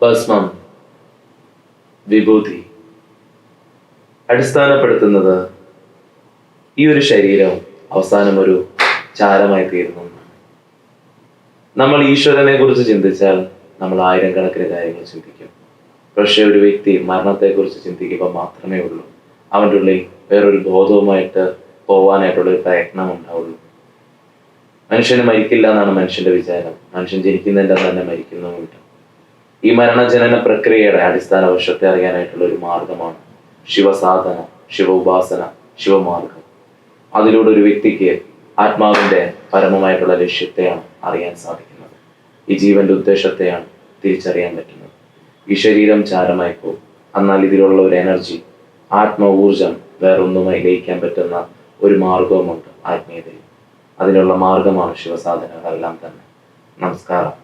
ഭസ്മം, വിഭൂതി അടിസ്ഥാനപ്പെടുത്തുന്നത് ഈ ഒരു ശരീരം അവസാനം ഒരു ചാരമായി തീരുന്നു. നമ്മൾ ഈശ്വരനെ കുറിച്ച് ചിന്തിച്ചാൽ നമ്മൾ ആയിരക്കണക്കിന് കാര്യങ്ങൾ ചിന്തിക്കും. പക്ഷെ ഒരു വ്യക്തി മരണത്തെക്കുറിച്ച് ചിന്തിക്കുമ്പോൾ മാത്രമേ ഉള്ളൂ അവൻ്റെ ഉള്ളിൽ വേറൊരു ബോധവുമായിട്ട് പോവാനായിട്ടുള്ള ഒരു പ്രയത്നം ഉണ്ടാവുള്ളൂ. മനുഷ്യന് മരിക്കില്ല എന്നാണ് മനുഷ്യന്റെ വിചാരം. മനുഷ്യൻ ജനിക്കുന്നതിൻ്റെ തന്നെ മരിക്കുന്നുമുണ്ട്. ഈ മരണജനന പ്രക്രിയയുടെ അടിസ്ഥാന വശത്തെ അറിയാനായിട്ടുള്ള ഒരു മാർഗമാണ് ശിവസാധന, ശിവ ഉപാസന, ശിവമാർഗം. അതിലൂടെ ഒരു വ്യക്തിക്ക് ആത്മാവിൻ്റെ പരമമായിട്ടുള്ള ലക്ഷ്യത്തെയാണ് അറിയാൻ സാധിക്കുന്നത്. ഈ ജീവന്റെ ഉദ്ദേശത്തെയാണ് തിരിച്ചറിയാൻ പറ്റുന്നത്. ഈ ശരീരം ചാരമായി പോകും, എന്നാൽ ഇതിലുള്ള ഒരു എനർജി, ആത്മ ഊർജം വേറൊന്നുമായി ലയിക്കാൻ പറ്റുന്ന ഒരു മാർഗവുമുണ്ട് ആത്മീയതയിൽ. അതിനുള്ള മാർഗമാണ് ശിവസാധനകളെല്ലാം തന്നെ. നമസ്കാരം.